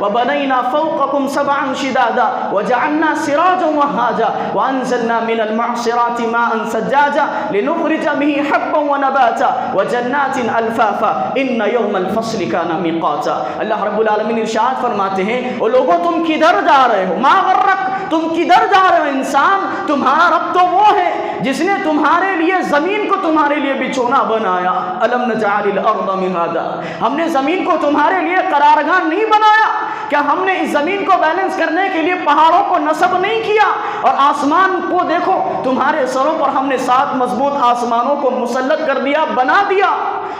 وبنينا فوقكم سبعا شدادا وجعلنا سراجا وهاجا وأنزلنا من المعصرات ماء ثجاجا لنخرج به حبا ونباتا وجنات الفافا ان يوم الفصل كان ميقاتا۔ اللہ رب العالمین ارشاد فرماتے ہیں او لوگوں تم کدھر جا رہے ہو، ما غرک، تم کدھر جا رہے ہو انسان، تمہارا رب تو وہ ہے جس نے تمہارے لیے زمین کو تمہارے لیے بچھونا بنایا۔ الم نجعل الارض مہادا، ہم نے زمین کو تمہارے لیے قرارگاہ نہیں بنایا؟ کیا ہم نے اس زمین کو بیلنس کرنے کے لیے پہاڑوں کو نصب نہیں کیا؟ اور آسمان کو دیکھو، تمہارے سروں پر ہم نے 7 مضبوط آسمانوں کو مسلط کر دیا، بنا دیا۔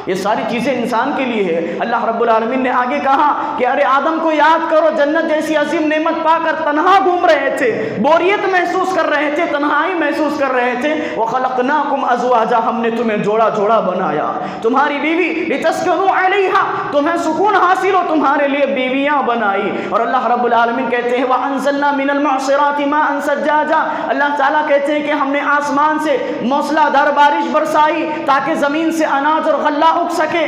یہ ساری چیزیں انسان کے لیے ہے۔ اللہ رب العالمین نے آگے کہا کہ ارے آدم کو یاد کرو، جنت جیسی عظیم نعمت پا کر تنہا گھوم رہے تھے، بوریت محسوس کر رہے تھے، تنہائی محسوس کر رہے تھے۔ وَخَلَقْنَاكُمْ أَزْوَاجًا، ہم نے تمہیں جوڑا جوڑا بنایا، تمہاری بیوی لِتَسْكُنُوا عَلَيْهَا، تمہیں سکون حاصل ہو، تمہارے لیے بیویاں بنائی۔ اور اللہ رب العالمین کہتے ہیں وَأَنزَلْنَا مِنَ الْمُعْصِرَاتِ مَاءً ثَجَّاجًا، اللہ تعالیٰ کہتے ہیں کہ ہم نے آسمان سے موسلا دھار بارش برسائی تاکہ زمین سے اناج اور غلہ اگ سکے۔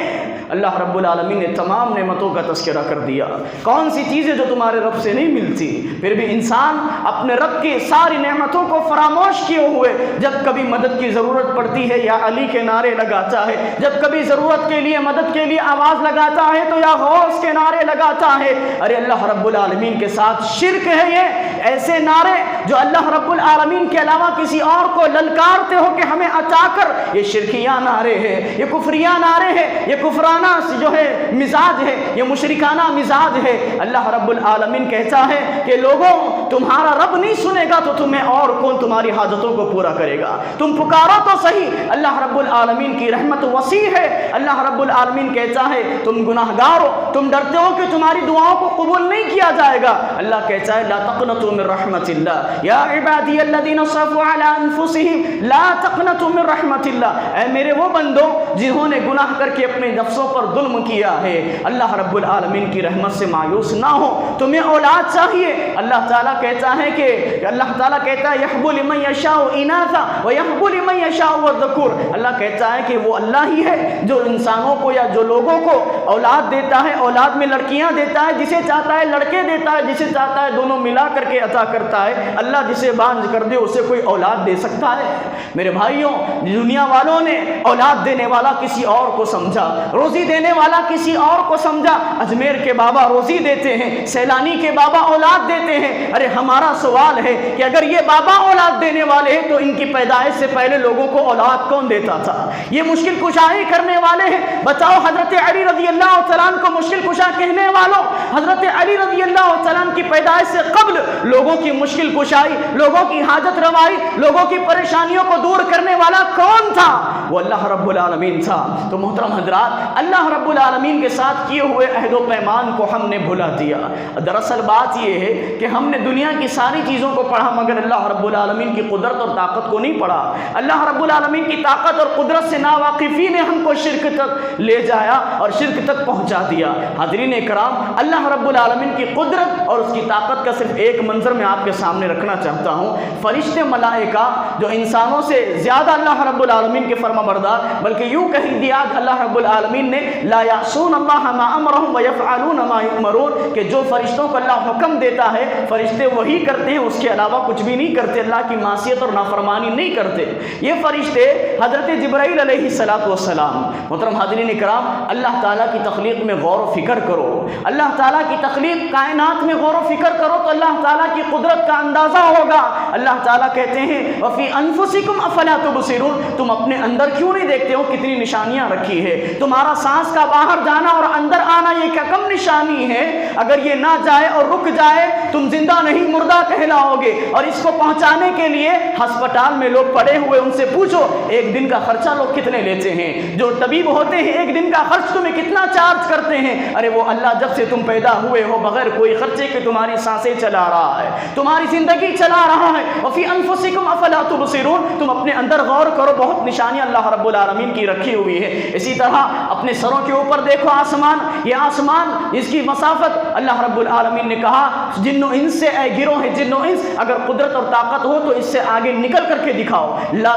اللہ رب العالمین نے تمام نعمتوں کا تذکرہ کر دیا، کون سی چیزیں جو تمہارے رب سے نہیں ملتی۔ پھر بھی انسان اپنے رب کی ساری نعمتوں کو فراموش کیے ہوئے جب کبھی مدد کی ضرورت پڑتی ہے یا علی کے نعرے لگاتا ہے، جب کبھی ضرورت کے لیے مدد کے لیے آواز لگاتا ہے تو یا غوث کے نعرے لگاتا ہے۔ ارے اللہ رب العالمین کے ساتھ شرک ہے یہ، ایسے نعرے جو اللہ رب العالمین کے علاوہ کسی اور کو للکارتے ہو کہ ہمیں عطا کر، یہ شرکیہ نعرے ہیں، یہ کفریہ نعرے ہیں، یہ کفرانہ جو ہے مزاج ہے، یہ مشرکانہ مزاج ہے۔ اللہ رب العالمین کہتا ہے کہ لوگوں تمہارا رب نہیں سنے گا تو تمہیں اور کون تمہاری حاجتوں کو پورا کرے گا؟ تم پکارو تو صحیح، اللہ رب العالمین کی رحمت وسیع ہے۔ اللہ رب العالمین کہتا ہے تم گناہگار ہو، تم ڈرتے ہو کہ تمہاری دعاؤں کو قبول نہیں کیا جائے گا۔ اللہ کہتا ہے لا تقنطوا من رحمت اللہ یا عبادی الذین صفوا علی انفسہم لا تقنطوا من رحمت اللہ، اے میرے وہ بندوں جنہوں نے گناہ کر کے اپنے نفسوں پر ظلم کیا ہے، اللہ رب العالمین کی رحمت سے مایوس نہ ہو، تمہیں اولاد چاہیے۔ اللہ تعالیٰ کہتا ہے کہ اللہ تعالیٰ کہتا ہے یحب لمن یشاء اناثا ویحب لمن یشاء الذکور، اللہ کہتا ہے کہ وہ اللہ ہی ہے جو انسانوں کو یا جو لوگوں کو اولاد دیتا ہے، اولاد میں لڑکیاں دیتا ہے، جسے چاہتا ہے لڑکے دیتا ہے، جسے چاہتا ہے دونوں ملا کر کے عطا کرتا ہے۔ اللہ جسے بانجھ کر دے اسے کوئی اولاد دے سکتا ہے؟ میرے بھائیوں، دنیا والوں نے اولاد دینے والا کسی اور کو سمجھا، روزی دینے والا کسی اور کو سمجھا۔ اجمیر کے بابا روزی دیتے ہیں، سیلانی کے بابا اولاد دیتے ہیں۔ ارے ہمارا سوال ہے کہ اگر یہ بابا اولاد دینے والے ہیں تو ان کی پیدائش سے پہلے لوگوں کو اولاد کون دیتا تھا؟ یہ مشکل کشائی کرنے والے ہیں، بتاؤ حضرت علی رضی اللہ تعالیٰ عنہ کو مشکل کشا کہنے والوں، حضرت علی رضی اللہ تعالیٰ عنہ کی پیدائش سے قبل لوگوں کی مشکل کشائی، لوگوں کی حاجت روائی، لوگوں کی پریشانیوں کو دور کرنے والا کون تھا؟ وہ اللہ رب العالمین تھا۔ تو محترم حضرات، اللہ رب العالمین کے ساتھ کیے ہوئے عہد و پیمان کو ہم نے بھلا دیا۔ دراصل بات یہ ہے کہ ہم نے دنیا کی ساری چیزوں کو پڑھا مگر اللہ رب العالمین کی قدرت اور طاقت کو نہیں پڑھا۔ اللہ رب العالمین کی طاقت اور قدرت سے ناواقفی نے ہم کو شرک تک لے جایا اور شرک تک پہنچا دیا۔ حاضرین کرام، اللہ رب العالمین کی قدرت اور اس کی طاقت کا صرف ایک منظر میں آپ کے سامنے رکھنا چاہتا ہوں۔ فرشتے ملائکہ جو انسانوں سے زیادہ اللہ رب العالمین کے فرما بردار، بلکہ یوں کہہ دیا اللہ رب العالمین نے لا یعصون اللہ ما امرهم ویفعلون ما یؤمرون، کہ جو فرشتوں کو اللہ حکم دیتا ہے فرشتے وہی کرتے ہیں، اس کے علاوہ کچھ بھی نہیں کرتے، اللہ کی معصیت اور نافرمانی نہیں کرتے۔ یہ فرشتے حضرت جبرائیل علیہ السلام۔ محترم حاضرین کرام، اللہ تعالیٰ کی تخلیق میں غور و فکر کرو، اللہ تعالیٰ کی تخلیق کائنات میں غور و فکر کرو تو اللہ تعالیٰ کی قدرت کا اندازہ ہوگا۔ اللہ تعالیٰ کہتے ہیں وفی انفسکم افلا تبصرون، تم اپنے اندر کیوں نہیں دیکھتے ہو کتنی نشانیاں رکھی ہے؟ تمہارا سانس کا باہر جانا اور اندر آنا یہ کیا کم نشانی ہے؟ اگر یہ نہ جائے اور رک جائے تم زندہ نہیں مردہ کہلاؤ گے۔ اور اس کو پہنچانے کے لیے ہسپتال میں لوگ پڑے ہوئے، ان سے پوچھو ایک دن کا خرچہ لوگ کتنے لیتے ہیں؟ جو طبیب ہوتے ہیں ایک دن کا خرچ تمہیں کتنا چارج کرتے ہیں؟ ارے وہ اللہ جب سے تم پیدا ہوئے ہو بغیر کوئی خرچے کے تمہاری سانسیں چلا رہا ہے، تمہاری زندگی چلا رہا ہے۔ وفی انفسکم افلا لا تبصرون، تم اپنے اندر غور کرو، بہت نشانیاں اللہ رب العالمین کی رکھی ہوئی ہے۔ اسی طرح اپنے سروں کے اوپر دیکھو آسمان، یہ آسمان اس کی مسافت اللہ رب العالمین نے کہا جن و انس سے، اے گروہ ہے جن و انس، اگر قدرت اور طاقت ہو تو اس سے آگے نکل کر کے دکھاؤ، لا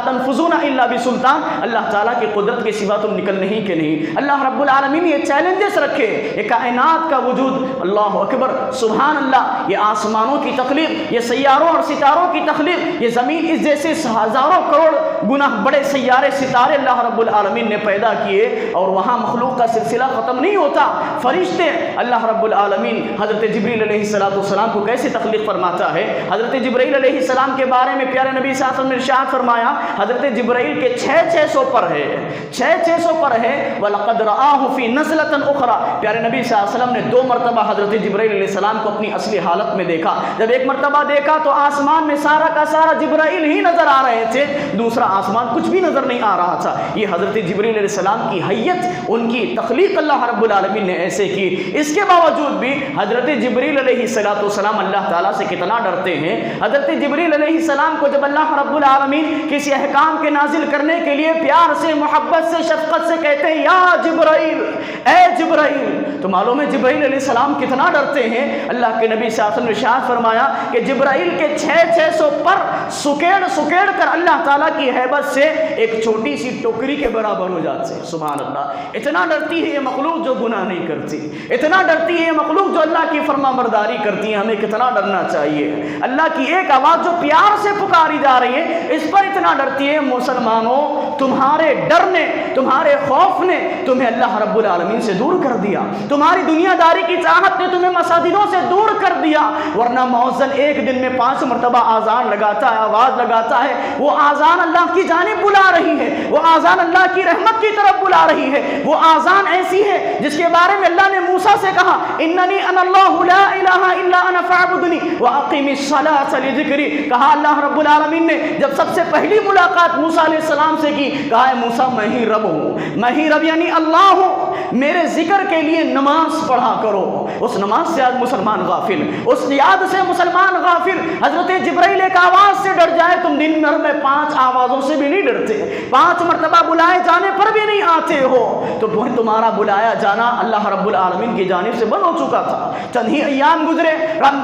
تنفذون الا بسلطان، اللہ تعالیٰ کی قدرت کے سوا تم نکل نہیں کہ نہیں۔ اللہ رب العالمین نے یہ چیلنجز رکھے، یہ کائنات کا وجود، اللہ اکبر سبحان اللہ، یہ آسمانوں کی تخلیق، یہ سیاروں اور ستاروں کی تخلیق، یہ زمین اس جیسے ہزاروں کروڑ گنا بڑے سیارے ستارے اللہ رب العالمین نے پیدا کیے، اور وہاں مخلوق کا سلسلہ ختم نہیں ہوتا۔ فرشتے اللہ رب العالمین حضرت جبریل علیہ السلام کو کیسے تخلیق فرماتا ہے؟ حضرت جبرائیل علیہ السلام کے بارے میں پیارے نبی صلی اللہ علیہ وسلم نے ارشاد فرمایا، حضرت جبرائیل کے 600 پر ہے، 600 پر ہے، وَلَقَدْ رَآهُ فِي نَزْلَةٍ أُخْرَى، پیارے نبی صلی اللہ علیہ وسلم نے 2 مرتبہ حضرت جبرائیل علیہ السلام کو اپنی اصلی حالت میں دیکھا۔ جب ایک مرتبہ دیکھا تو آسمان میں سارا کا سارا جبرائیل ہی نظر آ رہے تھے، دوسرا آسمان کچھ بھی نظر نہیں آ رہا تھا۔ یہ حضرت جبرائیل علیہ السلام کی حیت، ان کی تخلیق اللہ رب العالمین نے ایسے کی۔ اس کے باوجود بھی حضرت جبرائیل علیہ السلام اللہ تعالیٰ سے کتنا ڈرتے ہیں۔ حضرت جبرائیل علیہ السلام کو جب اللہ رب العالمین کسی احکام کے نازل کرنے کے لیے پیار سے، محبت سے، شفقت سے کہتے ہیں یا جبرائیل، اے جبرائیل، تو معلوم ہے جبرائیل علیہ السلام کتنا ڈرتے ہیں۔ اللہ کے نبی صلی اللہ علیہ وسلم نے ارشاد فرمایا کہ جبرائیل کے 600 پر سکیڑ کر اللہ تعالیٰ کی ہیبت سے ایک چھوٹی سی ٹوکری کے برابر ہو جاتے ہیں۔ سبحان اللہ، اتنا ڈرتی ہے یہ مخلوق جو گناہ نہیں کرتی، اتنا ڈرتی ہے یہ مخلوق جو اللہ کی فرما برداری کرتی ہے۔ ہمیں کتنا ڈرنا چاہیے، اللہ کی ایک آواز جو پیار سے پکاری جا رہی ہے اس پر اتنا ڈرتی ہے۔ مسلمانوں، تمہارے ڈر نے، تمہارے خوف نے تمہیں اللہ رب العالمین سے دور کر دیا، تمہاری دنیا داری کی چاہت نے تمہیں مساجدوں سے دور کر دیا، ورنہ مؤذن ایک دن میں 5 مرتبہ آذان لگاتا ہے، آواز لگاتا ہے، وہ آذان اللہ کی جانب بلا رہی ہے، وہ آذان اللہ کی رحمت کی طرف بلا رہی ہے، وہ آذان ایسی ہے جس کے بارے میں اللہ نے موسیٰ سے کہا اننی انا اللہ لا الہ الا انا فاعبدنی واقم الصلاۃ لذکری، کہا اللہ رب العالمین نے جب سب سے پہلی ملاقات موسیٰ علیہ السلام سے کی، کہا ہے موسیٰ میں ہی رب ہوں، میں ہی رب یعنی اللہ ہوں، میرے ذکر کے لیے نماز پڑھا کرو۔ اس نماز سے آج مسلمان غافل، اس یاد سے مسلمان غافل۔ حضرت جبرائیل ایک آواز سے ڈر جائے، تم دن بھر میں 5 آوازوں سے بھی نہیں ڈرتے، 5 مرتبہ بلائے جانے پر بھی نہیں آتے ہو، تو تمہارا بلایا جانا اللہ رب العالمین کی جانب سے بند ہو چکا تھا۔ چند ہی ایام گزرے،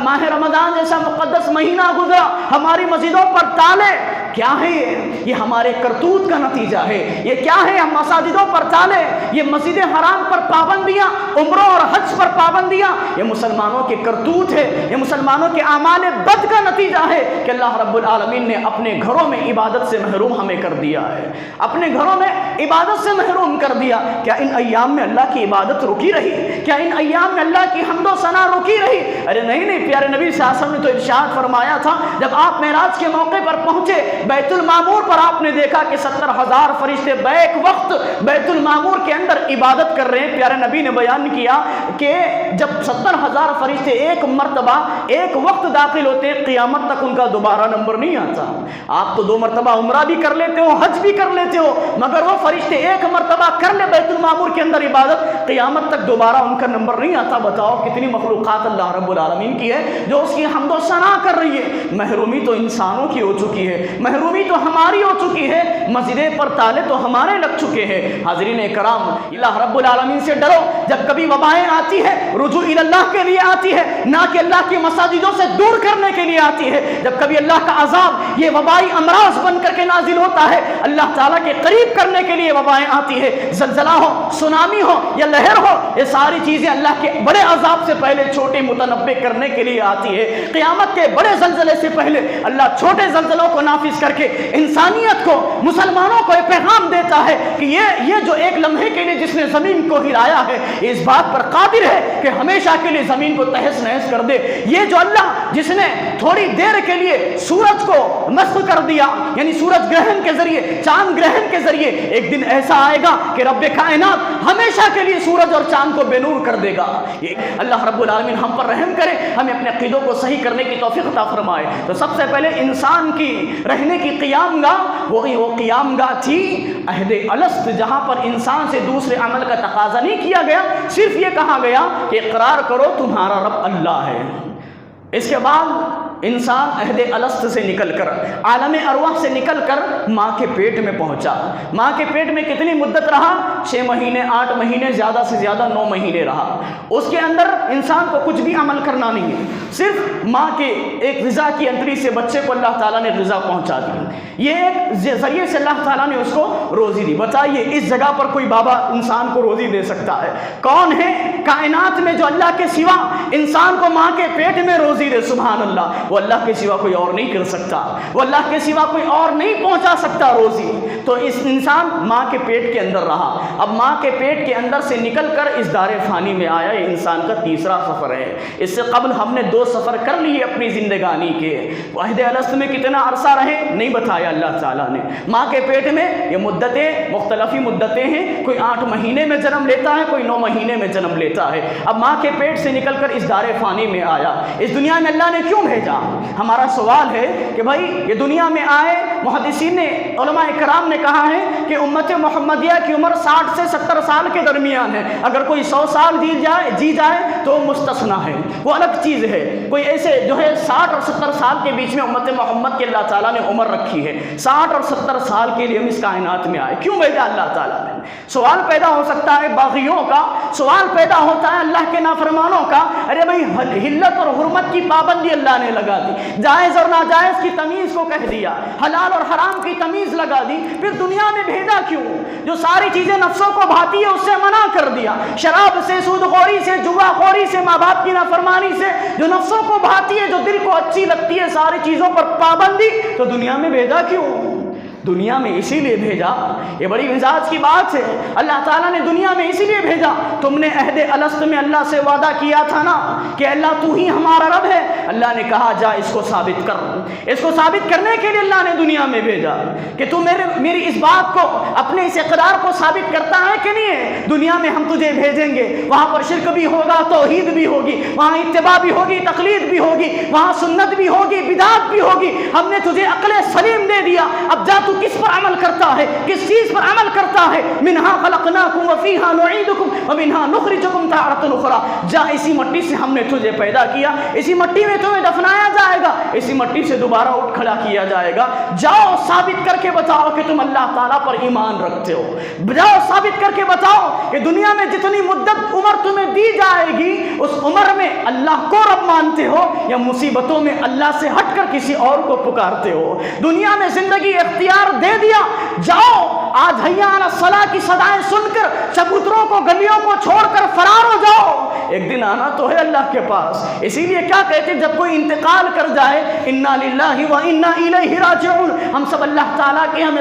ماہ رمضان جیسا مقدس مہینہ گزرا، ہماری مسجدوں پر تالے، کیا ہے یہ ہمارے کرتوت کا نتیجہ ہے۔ یہ کیا ہے؟ ہم مساجدوں پر تالے، یہ مسجد حرام پر پابندیاں، عمروں اور حج پر پابندیاں، یہ مسلمانوں کے کرتوت ہے، یہ مسلمانوں کے اعمال بد کا نتیجہ ہے کہ اللہ رب العالمین نے اپنے گھروں میں عبادت سے محروم ہمیں کر دیا ہے، اپنے گھروں میں عبادت سے محروم کر دیا۔ کیا ان ایام میں اللہ کی عبادت رکی رہی؟ کیا ان ایام میں اللہ کی حمد و ثنا رکی رہی؟ ارے نہیں، پیارے نبی صلی اللہ علیہ وسلم نے تو ارشاد فرمایا تھا، جب آپ معراج کے موقع پر پہنچے بیت المعمور پر، آپ نے دیکھا کہ 70,000 فرشتے بیک وقت بیت المعمور کے اندر عبادت کر رہے ہیں۔ پیارے نبی نے بیان کیا کہ جب 70,000 فرشتے ایک مرتبہ ایک وقت داخل ہوتے ہیں، قیامت تک ان کا دوبارہ نمبر نہیں آتا۔ آپ تو 2 مرتبہ عمرہ بھی کر لیتے ہو، حج بھی کر لیتے ہو، مگر وہ فرشتے ایک مرتبہ کر لے بیت المعمور کے اندر عبادت، قیامت تک دوبارہ ان کا نمبر نہیں آتا۔ بتاؤ کتنی مخلوقات اللہ رب العالمین کی ہے جو اس کی حمد و ثنا کر رہی ہے۔ محرومی تو انسانوں کی ہو چکی ہے، محرومی تو ہماری ہو چکی ہے، مسجدیں پر تالے تو ہمارے لگ چکے ہیں۔ حاضرین کرام، اللہ رب العالمین سے ڈرو۔ جب کبھی وبائیں آتی ہے رجوع اللہ کے لیے آتی ہے، نہ کہ اللہ کی مساجدوں سے دور کرنے کے لیے آتی ہے۔ جب کبھی اللہ کا عذاب یہ وبائی امراض بن کر کے نازل ہوتا ہے، اللہ تعالیٰ کے قریب کرنے کے لیے وبائیں آتی ہے، زلزلہ ہو، سونامی ہو یا لہر ہو، یہ ساری چیزیں اللہ کے بڑے عذاب سے پہلے چھوٹے متنبع کرنے کے لیے آتی ہے۔ قیامت کے بڑے زلزلے سے پہلے اللہ چھوٹے زلزلوں کو نافذ کر کے انسانیت کو، مسلمانوں کو یہ پیغام دیتا ہے کہ یہ جو ایک لمحے کے لیے جس نے زمین کو ہلایا ہے، اس بات پر قادر ہے کہ ہمیشہ کے لیے زمین کو تہس نہس کر دے۔ یہ جو اللہ جس نے تھوڑی دیر کے لیے سورج کو مسخ کر دیا، یعنی سورج گرہن کے ذریعے، چاند گرہن کے ذریعے، ایک دن ایسا آئے گا کہ رب کائنات ہمیشہ کے لیے سورج اور چاند کو بے نور کر دے گا۔ یہ اللہ رب العالمین ہم پر رحم کرے، ہمیں اپنے عقیدوں کو صحیح کرنے کی توفیق عطا فرمائے۔ تو سب سے پہلے انسان کی رہنے کی قیام گاہ، وہ قیام گاہ تھی عہد الست، جہاں پر انسان سے دوسرے عمل کا تقاضا نہیں کیا گیا، صرف یہ کہا گیا کہ اقرار کرو تمہارا رب اللہ ہے۔ اس کے بعد انسان عہد الست سے نکل کر، عالم ارواح سے نکل کر ماں کے پیٹ میں پہنچا۔ ماں کے پیٹ میں کتنی مدت رہا؟ 6 مہینے، 8 مہینے، زیادہ سے زیادہ 9 مہینے رہا۔ اس کے اندر انسان کو کچھ بھی عمل کرنا نہیں ہے، صرف ماں کے ایک غذا کی انتڑی سے بچے کو اللہ تعالیٰ نے غذا پہنچا دی۔ یہ ایک ذریعے سے اللہ تعالیٰ نے اس کو روزی دی۔ بتائیے اس جگہ پر کوئی بابا انسان کو روزی دے سکتا ہے؟ کون ہے کائنات میں جو اللہ کے سوا انسان کو ماں کے پیٹ میں روزی دے؟ سبحان اللہ، وہ اللہ کے سوا کوئی اور نہیں کر سکتا، وہ اللہ کے سوا کوئی اور نہیں پہنچا سکتا روزی۔ تو اس انسان ماں کے پیٹ کے اندر رہا، اب ماں کے پیٹ کے اندر سے نکل کر اس دار فانی میں آیا۔ یہ انسان کا تیسرا سفر ہے۔ اس سے قبل ہم نے 2 سفر کر لیے اپنی زندگانی کے۔ عہد الست میں کتنا عرصہ رہے نہیں بتایا اللہ تعالیٰ نے۔ ماں کے پیٹ میں یہ مدتیں مختلفی مدتیں ہیں، کوئی 8 مہینے میں جنم لیتا ہے، کوئی 9 مہینے میں جنم لیتا ہے۔ اب ماں کے پیٹ سے نکل کر اس دار فانی میں آیا۔ اس دنیا میں اللہ نے کیوں بھیجا؟ ہمارا سوال ہے کہ بھائی یہ دنیا میں آئے، محدثین نے، علماء کرام نے کہا ہے کہ امت محمدیہ کی عمر 60 سے 70 سال کے درمیان ہے۔ اگر کوئی 100 سال جی جائے تو مستثنا ہے، وہ الگ چیز ہے۔ کوئی ایسے جو ہے 60 اور 70 سال کے بیچ میں امت محمد کے اللہ تعالیٰ نے عمر رکھی ہے۔ 60 اور 70 سال کے لیے ہم اس کائنات میں آئے، کیوں بھیجا اللہ تعالیٰ نے؟ سوال پیدا ہو سکتا ہے باغیوں کا، سوال پیدا ہوتا ہے اللہ کے نافرمانوں کا، ارے بھائی حلت اور حرمت کی پابندی اللہ نے لگا دی، جائز اور ناجائز کی تمیز کو کہہ دیا، حلال اور حرام کی تمیز لگا دی، پھر دنیا میں بھیجا کیوں؟ جو ساری چیزیں نفسوں کو بھاتی ہے اس سے منع کر دیا، شراب سے، سود خوری سے، جوا خوری سے، ماں باپ کی نافرمانی سے، جو نفسوں کو بھاتی ہے، جو دل کو اچھی لگتی ہے، ساری چیزوں پر پابندی، تو دنیا میں بھیجا کیوں؟ دنیا میں اسی لیے بھیجا، یہ بڑی مزاج کی بات ہے، اللہ تعالیٰ نے دنیا میں اسی لیے بھیجا۔ تم نے عہد الست میں اللہ سے وعدہ کیا تھا نا کہ اللہ تو ہی ہمارا رب ہے، اللہ نے کہا جا اس کو ثابت کر۔ اس کو ثابت کرنے کے لیے اللہ نے دنیا میں بھیجا کہ تو میری اس بات کو، اپنے اس اقرار کو ثابت کرتا ہے کہ نہیں ہے؟ دنیا میں ہم تجھے بھیجیں گے، وہاں پر شرک بھی ہوگا، توحید بھی ہوگی، وہاں اتباع بھی ہوگی، تقلید بھی ہوگی، وہاں سنت بھی ہوگی، بدعت بھی ہوگی۔ ہم نے تجھے عقل سلیم دے دیا، اب جا تو کس پر عمل کرتا ہے، کس چیز پر عمل کرتا ہے؟ منہا خلقناکم وفیہا نعیدکم ومنہا نخرجکم تارۃ اخری، جا اسی مٹی سے ہم نے تجھے پیدا کیا، اسی مٹی میں تمہیں دفنایا جائے گا، اسی مٹی سے دوبارہ اٹھ کھڑا کیا جائے گا۔ جاؤ ثابت کر کے بتاؤ کہ تم اللہ تعالیٰ پر ایمان رکھتے ہو، جاؤ ثابت کر کے بتاؤ کہ دنیا میں جتنی مدت عمر تمہیں دی جائے گی اس عمر میں اللہ کو رب مانتے ہو یا مصیبتوں میں اللہ سے ہٹ کر کسی اور کو پکارتے ہو؟ دنیا میں زندگی اختیار دے دیا، جاؤ آج حیا علی الصلاۃ کی صدائیں سن کر چبوتروں کو، گلیوں کو چھوڑ کر فرار ہو جاؤ، ایک دن آنا تو ہے اللہ کے پاس۔ اسی لیے کیا کہتے جب کوئی انتقال کر جائے، انا للہ و انا الیہ راجعون، ہم سب اللہ تعالیٰ کے، ہم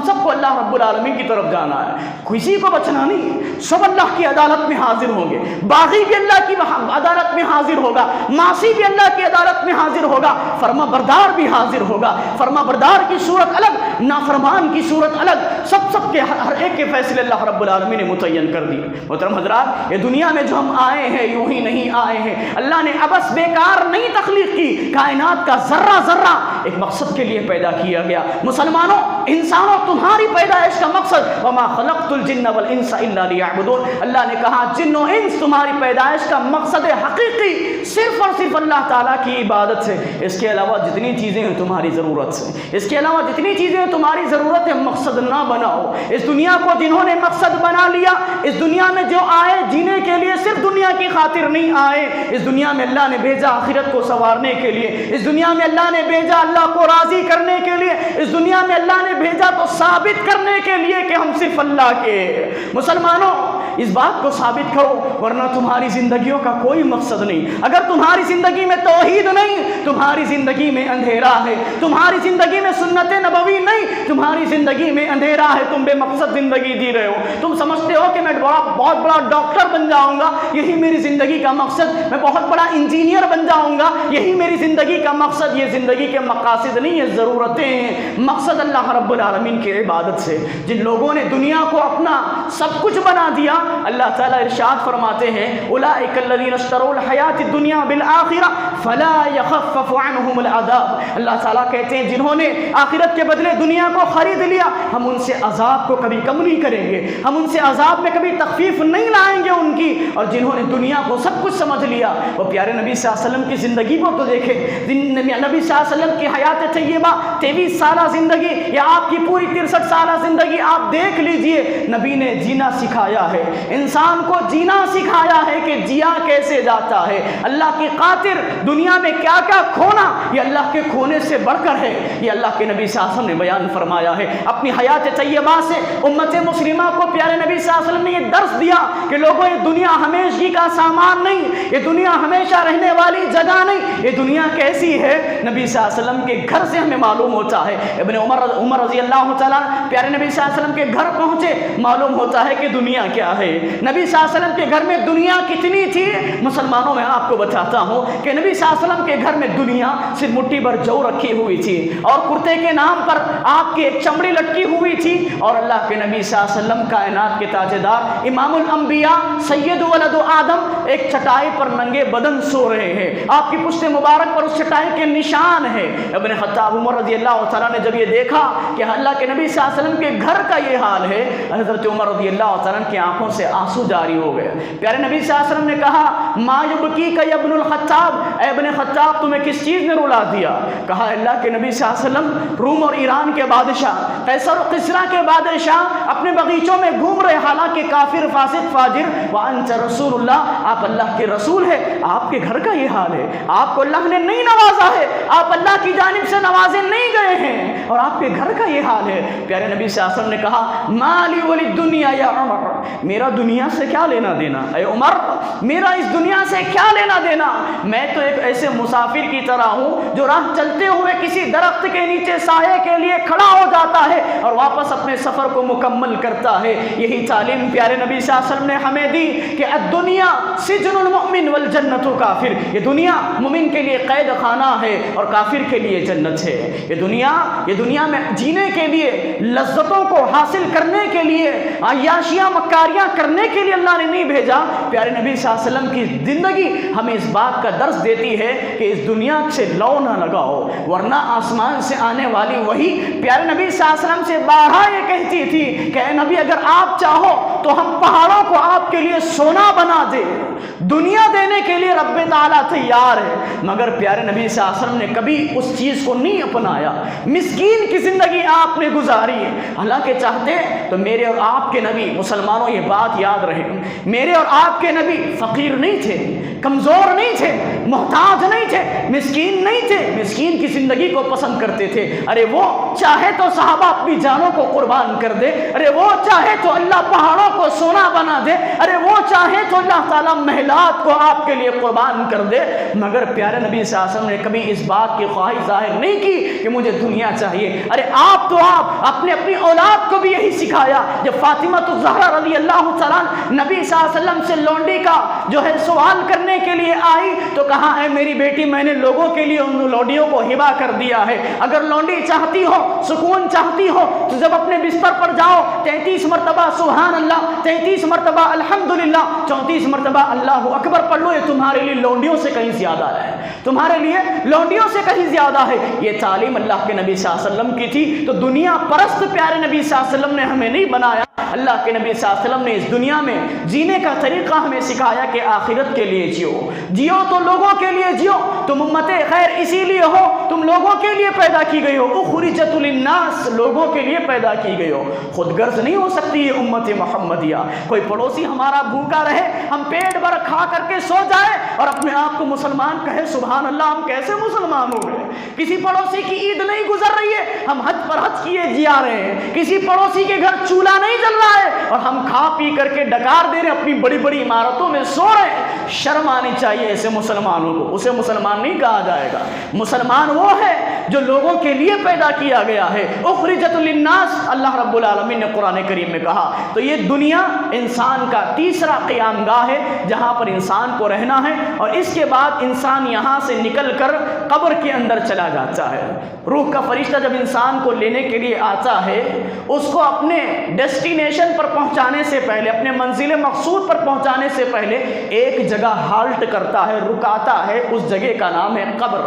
سب کو اللہ رب العالمین کی طرف جانا ہے، کسی کو بچنا نہیں، سب اللہ کی عدالت میں حاضر ہوں گے، باغی بھی اللہ کی عدالت میں حاضر ہوگا، معاصی بھی اللہ کی عدالت میں حاضر ہوگا، فرما بردار بھی حاضر ہوگا۔ فرما بردار کی صورت الگ، نافرمان کی صورت الگ، سب کے ہر ایک کے فیصلے اللہ رب العالمین نے متعین کر دیے۔ محترم حضرات، یہ دنیا میں جو ہم آئے ہیں یوں ہی نہیں آئے ہیں، اللہ نے عبث بیکار نہیں تخلیق کی، کائنات کا ذرہ ذرہ ایک مقصد کے لیے پیدا کیا گیا۔ مسلمانوں، انسانوں، تمہاری پیدائش کا مقصد وما خلقت الجن والانس الا لیعبدون، اللہ نے کہا جن و انس تمہاری پیدائش کا مقصد حقیقی صرف اور صرف اللہ تعالیٰ کی عبادت سے، اس کے علاوہ جتنی چیزیں ہیں تمہاری ضرورت سے، اس کے علاوہ جتنی چیزیں ہیں تمہاری ضرورت ہے، مقصد نہ بناؤ۔ اس دنیا کو جنہوں نے مقصد بنا لیا، اس دنیا میں جو آئے جینے کے لیے صرف دنیا کی خاطر نہیں آئے، اس دنیا میں اللہ نے بھیجا آخرت کو سنوارنے کے لیے، اس دنیا میں اللہ نے بھیجا اللہ کو راضی کرنے کے لیے، اس دنیا میں اللہ نے بھیجا تو ثابت کرنے کے لیے کہ ہم صرف اللہ کے۔ مسلمانوں، اس بات کو ثابت کرو، ورنہ تمہاری زندگیوں کا کوئی مقصد نہیں۔ اگر تمہاری زندگی میں توحید نہیں، تمہاری زندگی میں اندھیرا ہے، تمہاری زندگی میں سنت نبوی نہیں، تمہاری زندگی میں اندھیرا ہے، تم بے مقصد زندگی جی رہے ہو۔ تم سمجھتے ہو کہ میں بہت بڑا ڈاکٹر بن جاؤں گا، یہی میری زندگی کا مقصد، میں بہت بڑا انجینئر بن جاؤں گا، یہی میری زندگی کا مقصد۔ یہ زندگی کے مقاصد نہیں، یہ ضرورتیں ہیں۔ مقصد اللہ رب العالمین کی عبادت سے۔ جن لوگوں نے دنیا کو اپنا سب کچھ بنا دیا، اللہ تعالیٰ ارشاد فرماتے ہیں اولئک الذین اشتروا الحیاۃ الدنیا بالآخرہ فلا یخفف عنہم العذاب، اللہ تعالیٰ کہتے ہیں جنہوں نے آخرت کے بدلے دنیا کو خرید لیا، ہم ان سے عذاب کو کبھی کم نہیں کریں گے، ہم ان سے عذاب میں کبھی تخفیف نہیں لائیں گے ان کی۔ اور جنہوں نے دنیا کو سب کچھ سمجھ لیا، وہ پیارے نبی صلی اللہ علیہ وسلم کی زندگی کو تو دیکھیں، نبی صلی اللہ علیہ وسلم کی حیات طیبہ 23 سالہ زندگی یا آپ کی پوری 63 سالہ زندگی آپ دیکھ لیجئے، نبی نے جینا سکھایا ہے، انسان کو جینا سکھایا ہے کہ جیا کیسے جاتا ہے۔ اللہ کی خاطر دنیا میں کیا کیا کھونا، یہ اللہ کے کھونے سے بڑھ کر ہے، یہ اللہ کے نبی صلی اللہ علیہ وسلم نے بیان فرمایا ہے۔ اپنی حیات طیبہ سے امت مسلمہ کو پیارے نبی صلی اللہ علیہ وسلم نے یہ درس دیا کہ لوگوں یہ دنیا ہمیشگی کا سامان نہیں، یہ دنیا ہمیشہ رہنے والی جگہ نہیں، یہ دنیا کیسی ہے نبی صلی اللہ علیہ وسلم کے گھر سے ہمیں معلوم ہوتا ہے۔ ابن عمر رضی اللہ تعالیٰ پیارے نبی صلی اللہ علیہ وسلم کے گھر پہنچے، معلوم ہوتا ہے کہ دنیا کیا ہے۔ نبی صلی اللہ علیہ وسلم کے گھر میں دنیا کتنی تھی، مسلمانوں میں آپ کو بتاتا ہوں کہ نبی صلی اللہ علیہ وسلم کے گھر میں دنیا صرف مٹھی بھر جو رکھی ہوئی تھی، اور کرتے کے نام پر آپ کی ایک چمڑی لٹکی ہوئی تھی، اور اللہ کے نبی صلی اللہ علیہ وسلم کائنات کے تاجدار امام الانبیاء سید ولد آدم ایک چٹائی پر ننگے بدن سو رہے ہیں، آپ کی پشت مبارک پر اس چٹائی کے نشان ہے۔ ابن خطاب عمر رضی اللہ تعالیٰ نے جب یہ دیکھا کہ اللہ کے نبی صلی اللہ علیہ وسلم کے گھر کا یہ حال ہے، حضرت عمر رضی اللہ تعالیٰ کی آنکھوں سے آنسو جاری ہو گئے۔ پیارے نبی صلی اللہ علیہ وسلم نے کہا ما یبکیک یا ابن الخطاب، اے ابن خطاب تمہیں کس چیز نے رلا دیا؟ کہا اللہ کے نبی صلی اللہ علیہ وسلم روم اور ایران کے بادشاہ قیصر و قسرا کے بادشاہ اپنے باغیچوں میں گھوم رہے، حالانکہ کافر فاسق فاجر، وانت رسول اللہ، آپ اللہ کے رسول ہے، آپ کے گھر کا یہ حال ہے، آپ کو اللہ نے نہیں نوازا ہے، آپ اللہ کی جانب سے نوازے نہیں گئے ہیں، اور آپ کے گھر کا یہ حال ہے۔ پیارے نبی صلی اللہ علیہ وسلم نے کہا مالی ولی دنیا یا عمر، میرا دنیا سے کیا لینا دینا، اے عمر میرا اس دنیا سے کیا لینا دینا، میں تو ایک ایسے مسافر کی طرح ہوں جو راہ چلتے ہوئے کسی درخت کے نیچے سائے کے لیے کھڑا ہو جاتا ہے اور واپس اپنے سفر کو مکمل کرتا ہے۔ یہی تعلیم پیارے نبی صلی اللہ علیہ وسلم نے ہمیں دی کہ الدنیا سجن المؤمن والجنت کافر، یہ دنیا مومن کے لیے قید خانہ ہے اور کافر کے لیے جنت ہے۔ یہ دنیا میں جینے کے لیے، لذتوں کو حاصل کرنے کے لیے، عیاشیاں مکاریاں کرنے کے لیے اللہ نے نہیں بھیجا۔ پیارے نبی صلی اللہ علیہ وسلم کی زندگی ہمیں اس بات کا درس دیتی ہے کہ اس دنیا سے لو نہ لگاؤ، ورنہ آسمان سے آنے والی وہی پیارے نبی صلی اللہ علیہ وسلم سے بارہا یہ کہتی تھی کہ اے نبی اگر آپ چاہو تو ہم پہاڑوں کو آپ کے لیے سونا بنا دے، دنیا دینے کے لیے رب تعالیٰ تیار ہے، مگر پیارے نبی صلی اللہ علیہ وسلم نے کبھی اس چیز کو نہیں اپنایا۔ مسکین کی زندگی آپ نے گزاری ہے، حالانکہ چاہتے تو میرے اور آپ کے نبی، مسلمانوں یہ بات یاد رہے، میرے اور آپ کے نبی فقیر نہیں تھے، کمزور نہیں تھے، محتاج نہیں تھے، مسکین نہیں تھے، مسکین کی زندگی کو پسند کرتے تھے۔ ارے وہ چاہے تو صحابہ اپنی جانوں کو قربان کر دے، ارے وہ چاہے تو اللہ پہاڑوں کو سونا بنا دے، ارے وہ چاہے تو اللہ تعالیٰ محلات کو آپ کے لیے قربان کر دے، مگر پیارے نبی صلی اللہ علیہ وسلم نے کبھی اس بات کی خواہش ظاہر نہیں کی کہ مجھے دنیا چاہیے۔ ارے آپ تو آپ اپنی اولاد کو بھی یہی سکھایا۔ جب فاطمہ الزہرا رضی اللہ تعالیٰ نبی صلی اللہ علیہ وسلم سے لونڈی کا جو ہے سوال کرنے کے لیے آئی تو کہا اے میری بیٹی میں نے لوگوں کے لیے ان لونڈیوں کو ہبا کر دیا ہے، اگر لونڈی چاہتی ہو، سکون چاہتی ہو تو جب اپنے بستر پر جاؤ 33 مرتبہ سبحان اللہ، 33 مرتبہ الحمدللہ، 34 مرتبہ اللہ اکبر پڑھ لو، یہ تمہارے لیے لونڈیوں سے کہیں زیادہ ہے، تمہارے لیے لونڈیوں سے کہیں زیادہ ہے۔ یہ تعلیم اللہ کے نبی صلی اللہ علیہ وسلم کی تھی۔ تو دنیا پرست پیارے نبی صلی اللہ علیہ وسلم نے ہمیں نہیں بنایا، اللہ کے نبی صلی اللہ علیہ وسلم نے اس دنیا میں جینے کا طریقہ ہمیں سکھایا کہ آخرت کے لیے جیو تو لوگوں کے لیے جیو، تم امت خیر اسی لیے ہو، تم لوگوں کے لیے پیدا کی گئی ہو، اخرجت للناس، لوگوں کے لیے پیدا کی گئی ہو۔ خود غرض نہیں ہو سکتی یہ امت محمدیہ۔ کوئی پڑوسی ہمارا بھوکا رہے، ہم پیٹ بھر کھا کر کے سو جائے اور اپنے آپ کو مسلمان کہے، سبحان اللہ ہم کیسے مسلمان ہو گئے۔ کسی پڑوسی کی عید نہیں گزر رہی ہے، ہم حج پر حج کیے جا رہے ہیں، کسی پڑوسی کے گھر چولہا نہیں جل رہا ہے اور ہم کھا پی کر کے ڈکار دے رہے ہیں، اپنی بڑی بڑی عمارتوں میں سو رہے ہیں۔ شرم آنی چاہیے ایسے مسلمانوں کو، اسے مسلمان نہیں کہا جائے گا۔ مسلمان وہ ہے جو لوگوں کے لیے پیدا کیا گیا ہے، اخرجت للناس، اللہ رب العالمین نے قرآن کریم میں کہا۔ تو یہ دنیا انسان کا تیسرا قیام گاہ ہے جہاں پر انسان کو رہنا ہے، اور اس کے بعد انسان یہاں سے نکل کر قبر کے اندر چلا جاتا ہے۔ روح کا فرشتہ جب انسان کو لینے کے لیے آتا ہے، اس کو اپنے ڈیسٹینیشن پر پہنچانے سے پہلے، اپنے منزل مقصود پر پہنچانے سے پہلے ایک جگہ ہالٹ کرتا ہے، رکاتا ہے۔ اس جگہ کا نام ہے قبر،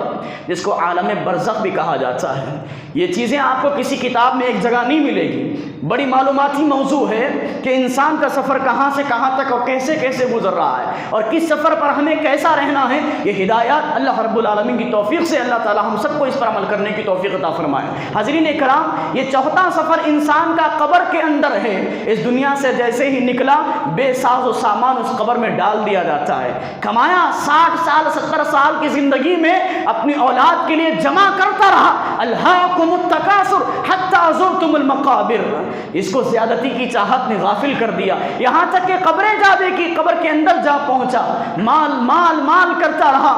جس کو عالم برزخ بھی کہا جاتا ہے۔ یہ چیزیں آپ کو کسی کتاب میں ایک جگہ نہیں ملے گی۔ بڑی معلوماتی موضوع ہے کہ انسان کا سفر کہاں سے کہاں تک اور کیسے کیسے گزر رہا ہے، اور کس سفر پر ہمیں کیسا رہنا ہے۔ یہ ہدایات اللہ رب العالمین کی توفیق سے اللہ تعالی ہم سب کو اس پر عمل کرنے کی توفیق عطا فرمائے۔ حاضرین کرام، یہ چوتھا سفر انسان کا قبر کے اندر ہے۔ اس دنیا سے جیسے ہی نکلا، بے ساز و سامان اس قبر میں ڈال دیا جاتا ہے۔ کمایا 60 سال 70 سال کی زندگی میں اپنی اولاد کے لیے جمع کرتا رہا، الہاکم التکاثر حتی زرتم المقابر۔ اس کو زیادتی کی چاہت نے غافل کر دیا، یہاں تک کہ قبریں جا دیکھی، قبر کے اندر جا پہنچا، مال مال مال کرتا رہا،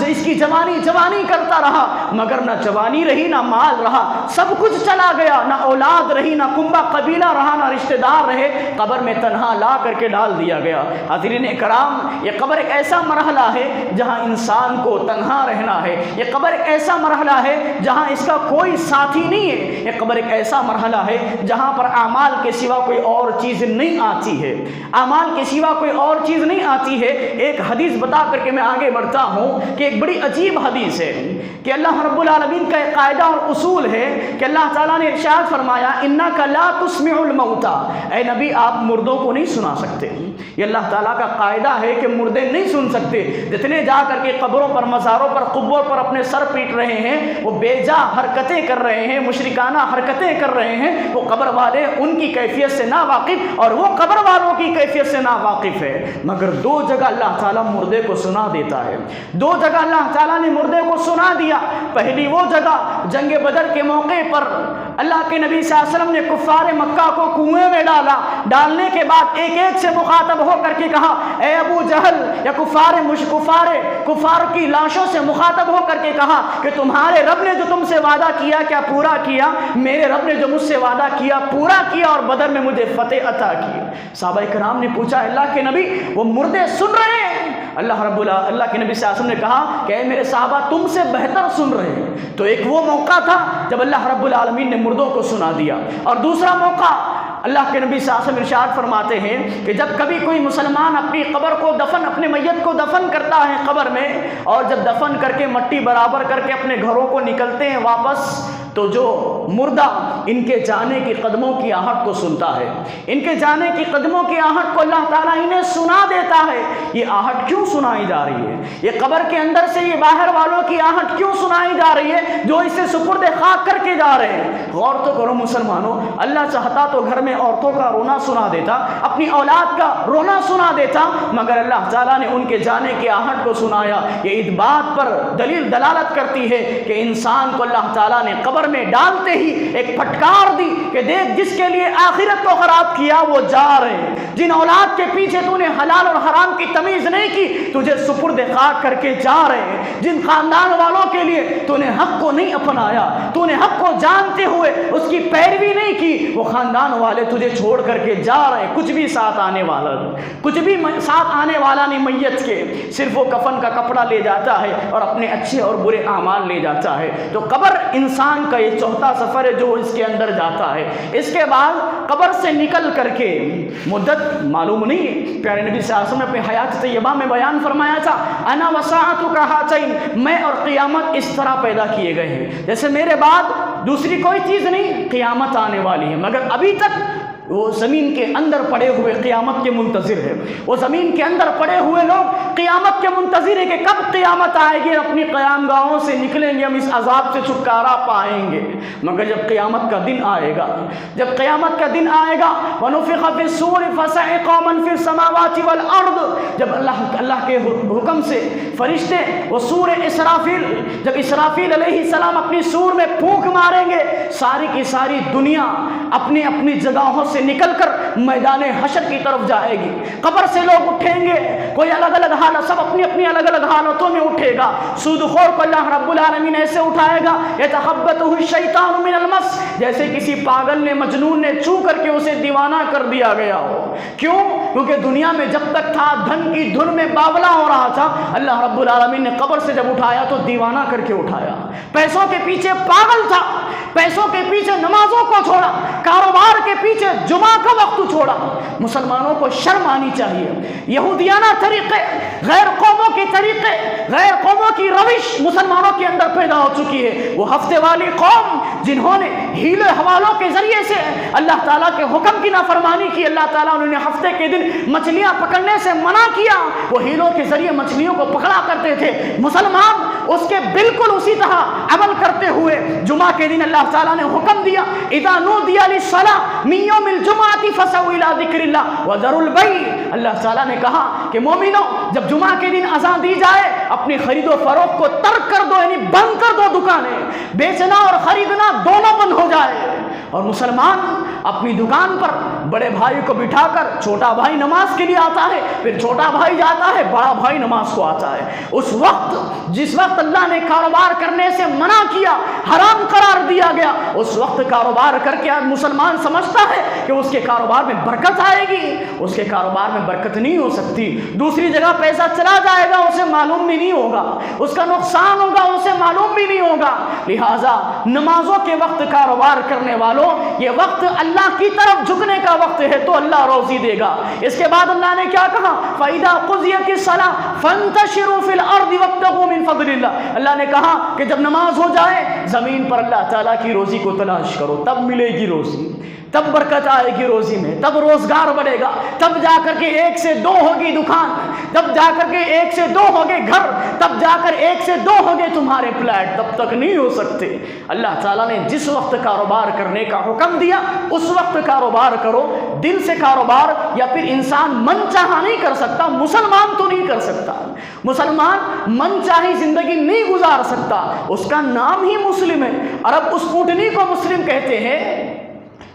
اس کی جوانی کرتا رہا، مگر نہ جوانی رہی نہ مال رہا، سب کچھ چلا گیا، نہ اولاد رہی، نہ کنبہ قبیلہ رہا، نہ رشتہ دار رہے، قبر میں تنہا لا کر کے ڈال دیا گیا۔ حاضرین کرام، یہ قبر ایک ایسا مرحلہ ہے جہاں انسان کو تنہا رہنا ہے۔ یہ قبر ایک ایسا مرحلہ ہے جہاں اس کا کوئی ساتھی نہیں ہے۔ یہ قبر ایک ایسا مرحلہ ہے جہاں پر اعمال کے سوا کوئی اور چیز نہیں آتی ہے، اعمال کے سوا کوئی اور چیز نہیں آتی ہے۔ ایک حدیث بتا کر کے میں آگے بڑھتا ہوں کہ ایک بڑی عجیب حدیث ہے کہ اللہ رب العالمین کا ایک قاعدہ اور اصول ہے کہ اللہ تعالیٰ نے ارشاد فرمایا، اِنَّكَ لَا تُسْمِعُ الْمَوْتَى، اے نبی آپ مردوں کو نہیں سنا سکتے۔ یہ اللہ تعالیٰ کا قاعدہ ہے کہ مردے نہیں سن سکتے۔ جتنے جا کر کے قبروں پر، مزاروں پر، قبور پر اپنے سر پیٹ رہے ہیں، وہ بے جا حرکتیں کر رہے ہیں، مشرکانہ حرکتیں کر رہے ہیں، وہ قبر والے ان کی کیفیت سے نا واقف اور وہ قبر والوں کی کیفیت سے نا واقف ہے۔ مگر دو جگہ اللہ تعالیٰ مردے کو سنا دیتا ہے، دو جگہ اللہ تعالیٰ نے مردے کو سنا دیا۔ پہلی وہ جگہ جنگ بدر کے موقع پر اللہ کے نبی صلی اللہ علیہ وسلم نے کفار مکہ کو کنویں میں ڈالا، ڈالنے کے بعد ایک ایک سے مخاطب ہو کر کے کہا، اے ابو جہل، یا کفار کی لاشوں سے مخاطب ہو کر کے کہا کہ تمہارے رب نے جو تم سے وعدہ کیا کیا پورا کیا؟ میرے رب نے جو مجھ سے وعدہ کیا پورا کیا، اور بدر میں مجھے فتح عطا کی۔ صحابہ کرام نے پوچھا، اللہ کے نبی وہ مردے سن رہے ہیں؟ اللہ کے نبی صلی اللہ علیہ وسلم نے کہا کہ اے میرے صحابہ تم سے بہتر سن رہے ہیں۔ تو ایک وہ موقع تھا جب اللہ رب العالمین نے مردوں کو سنا دیا، اور دوسرا موقع اللہ کے نبی صلی اللہ علیہ وسلم ارشاد فرماتے ہیں کہ جب کبھی کوئی مسلمان اپنی قبر کو اپنے میت کو دفن کرتا ہے قبر میں، اور جب دفن کر کے مٹی برابر کر کے اپنے گھروں کو نکلتے ہیں واپس، تو جو مردہ ان کے جانے کی قدموں کی آہٹ کو سنتا ہے، ان کے جانے کی قدموں کی آہٹ کو اللہ تعالیٰ انہیں سنا دیتا ہے۔ یہ آہٹ کیوں سنائی جا رہی ہے؟ یہ قبر کے اندر سے یہ باہر والوں کی آہٹ کیوں سنائی جا رہی ہے جو اسے سپرد خاک کر کے جا رہے ہیں؟ غور تو کرو مسلمانوں، اللہ چاہتا تو گھر میں عورتوں کا رونا سنا دیتا، اپنی اولاد کا رونا سنا دیتا، مگر اللہ تعالیٰ نے ان کے جانے کی آہٹ کو سنایا۔ یہ اس بات پر دلالت کرتی ہے کہ انسان کو اللہ تعالیٰ نے قبر میں ڈالتے ہی ایک پھٹکار دی کہ دیکھ، جس کے لیے آخرت کو خراب کیا وہ جا رہے ہیں، جن اولاد کے پیچھے تو نے حلال اور حرام کی تمیز نہیں کی تجھے سپرد خاک کر کے جا رہے ہیں، جن خاندان والوں کے لیے تو نے حق کو نہیں اپنایا، تو نے حق کو جانتے ہوئے اس کی پیروی نہیں کی، وہ خاندان والے تجھے چھوڑ کر کے جا رہے ہیں۔ کچھ بھی ساتھ آنے والا نہیں میت کے، صرف وہ کفن کا کپڑا لے جاتا ہے اور اپنے اچھے اور برے اعمال لے جاتا ہے۔ تو قبر انسان کا یہ چوتھا سفر ہے جو اس کے اندر جاتا ہے۔ اس کے بعد قبر سے نکل کر کے مدت معلوم نہیں ہے، پیارے نبی صلی اللہ علیہ وسلم نے اپنے حیات طیبہ میں بیان فرمایا تھا، انا وساعتک ہاتین، میں اور قیامت اس طرح پیدا کیے گئے ہیں جیسے میرے بعد دوسری کوئی چیز نہیں، قیامت آنے والی ہے، مگر ابھی تک وہ زمین کے اندر پڑے ہوئے قیامت کے منتظر ہے۔ وہ زمین کے اندر پڑے ہوئے لوگ قیامت کے منتظر ہے کہ کب قیامت آئے گی، اپنی قیام گاہوں سے نکلیں گے، ہم اس عذاب سے چھٹکارا پائیں گے۔ مگر جب قیامت کا دن آئے گا، جب قیامت کا دن آئے گا، وَنُفِخَ فِي الصُّورِ فَصَعِقَ مَن فِي السَّمَاوَاتِ وَالْأَرْضِ، جب اللہ کے حکم سے فرشتے وہ سور اسرافیل، جب اسرافیل علیہ السلام اپنی سور میں پھونک ماریں گے، ساری کی ساری دنیا اپنی اپنی جگہوں سے نکل کر میدان حشر کی طرف جائے گی. قبر سے لوگ اٹھیں گے, کوئی الگ الگ حالت, سب اپنی اپنی الگ الگ حالتوں میں اٹھے گا. سود خور کو اللہ رب العالمین ایسے اٹھائے گا یتخبطہ الشیطان من المس, جیسے کسی پاگل نے, مجنون نے چو کر کے اسے دیوانہ کر دیا گیا ہو. کیوں؟ کیونکہ دنیا میں جب تک تھا دھن کی دھن میں باولا ہو رہا تھا, اللہ رب العالمین نے قبر سے جب اٹھایا تو دیوانہ کر کے اٹھایا. پیسوں کے پیچھے پاگل تھا, پیسوں کے پیچھے نمازوں کو چھوڑا, کاروبار کے پیچھے جمعہ کا وقت چھوڑا. مسلمانوں کو شرم آنی چاہیے. یہودیانہ طریقے, غیر قوموں کے طریقے, غیر قوموں کی روش مسلمانوں کے اندر پیدا ہو چکی ہے. وہ ہفتے والی قوم جنہوں نے ہیلے حوالوں کے ذریعے سے اللہ تعالیٰ کے حکم کی نافرمانی کی, اللہ تعالیٰ انہوں نے ہفتے کے دن مچھلیاں پکڑنے سے منع کیا, وہ ہیلوں کے ذریعے مچھلیوں کو پکڑا کرتے تھے. مسلمان اس کے بالکل اسی طرح عمل کرتے ہوئے جمعہ کے دن اللہ تعالیٰ نے حکم دیا اذا نودی للصلاۃ من یوم الجمعۃ فسعوا الی ذکر اللہ وذروا البیع. اللہ تعالیٰ نے کہا کہ مومنوں, جب جمعہ کے دن اذان دی جائے اپنی خرید و فروخت کو ترک کر دو, یعنی بند کر دو. دکانیں بیچنا اور خریدنا دونوں بند ہو جائے. اور مسلمان اپنی دکان پر بڑے بھائی کو بٹھا کر, چھوٹا بھائی نماز کے لیے آتا ہے, پھر چھوٹا بھائی جاتا ہے, بڑا بھائی نماز کو آتا ہے. اس وقت جس وقت اللہ نے کاروبار کرنے سے منع کیا, حرام قرار دیا گیا, اس وقت کاروبار کر کے مسلمان سمجھتا ہے کہ اس کے کاروبار میں برکت آئے گی. اس کے کاروبار میں برکت نہیں ہو سکتی. دوسری جگہ پیسہ چلا جائے گا, اسے معلوم بھی نہیں ہوگا, اس کا نقصان ہوگا, اسے معلوم بھی نہیں ہوگا. لہٰذا نمازوں کے وقت کاروبار کرنے والوں, یہ وقت اللہ کی طرف جھکنے کا وقت ہے تو اللہ روزی دے گا. اس کے بعد اللہ نے کیا کہا, فَإِذَا قُضِيَتِ الصَّلَاةُ فَانتَشِرُوا فِي الْأَرْضِ وَابْتَغُوا مِن فَضْلِ اللَّهِ. اللہ نے کہا کہ جب نماز ہو جائے زمین پر اللہ تعالیٰ کی روزی کو تلاش کرو, تب ملے گی روزی, تب برکت آئے گی روزی میں, تب روزگار بڑھے گا, تب جا کر کے 1 سے 2 ہوگی دکان, تب جا کر کے 1 سے 2 ہوگے گھر, تب جا کر 1 سے 2 ہوگے تمہارے فلیٹ, تب تک نہیں ہو سکتے. اللہ تعالیٰ نے جس وقت کاروبار کرنے کا حکم دیا اس وقت کاروبار کرو. دل سے کاروبار یا پھر انسان من چاہا نہیں کر سکتا, مسلمان تو نہیں کر سکتا. مسلمان من چاہی زندگی نہیں گزار سکتا, اس کا نام ہی مسلم ہے. عرب اس اونٹنی کو مسلم کہتے ہیں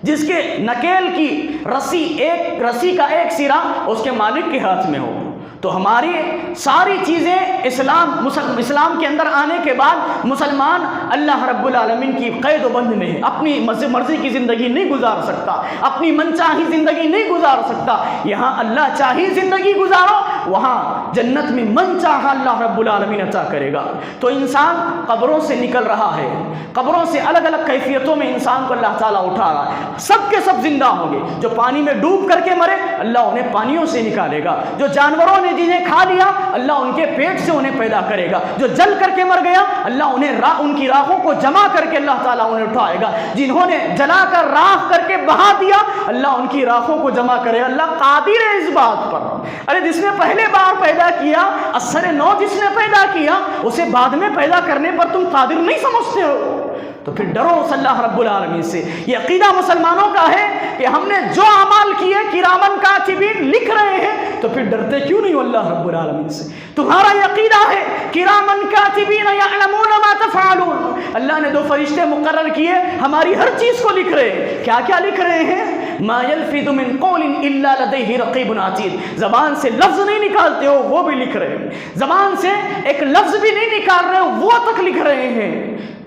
جس کے نکیل کی رسی کا ایک سرا اس کے مالک کے ہاتھ میں ہو. تو ہماری ساری چیزیں اسلام کے اندر آنے کے بعد مسلمان اللہ رب العالمین کی قید و بند میں ہے. اپنی مرضی کی زندگی نہیں گزار سکتا, اپنی من چاہی زندگی نہیں گزار سکتا. یہاں اللہ چاہی زندگی گزارو, وہاں جنت میں من چاہا اللہ رب العالمین عطا کرے گا. تو انسان قبروں سے نکل رہا ہے, قبروں سے الگ الگ کیفیتوں میں انسان کو اللہ تعالیٰ اٹھا رہا ہے. سب کے سب زندہ ہوں گے. جو پانی میں ڈوب کر کے مرے اللہ انہیں پانیوں سے نکالے گا. جو جانوروں نے جنہیں کھا لیا اللہ ان کے پیٹ سے انہیں پیدا کرے گا. جو جل کر کے مر گیا اللہ انہیں ان کی راخوں کو جمع کر کے اللہ تعالیٰ انہیں اٹھائے گا. جنہوں نے جلا کر راکھ کر کے بہا دیا اللہ ان کی راخوں کو جمع کرے. اللہ قادر ہے اس بات پر. ارے جس نے پہلے بار پیدا کیا, اثر نو جس نے پیدا کیا, اسے بعد میں پیدا کرنے پر تم قادر نہیں سمجھتے ہو. تو پھر ڈرو اللہ رب العالمین سے. یہ عقیدہ مسلمانوں کا ہے کہ ہم نے جو اعمال کیے کرامن کاتبین لکھ رہے ہیں, تو پھر ڈرتے کیوں نہیں ہو اللہ رب العالمین سے؟ تمہارا یہ عقیدہ ہے کرامن کاتبین یعلمون ما تفعلون. اللہ نے 2 فرشتے مقرر کیے ہماری ہر چیز کو لکھ رہے ہیں. کیا کیا لکھ رہے ہیں؟ ما یلفظ من قول الا لدیہ رقیب عتید. زبان سے لفظ نہیں نکالتے ہو وہ بھی لکھ رہے ہیں, زبان سے ایک لفظ بھی نہیں نکال رہے ہو وہ تک لکھ رہے ہیں.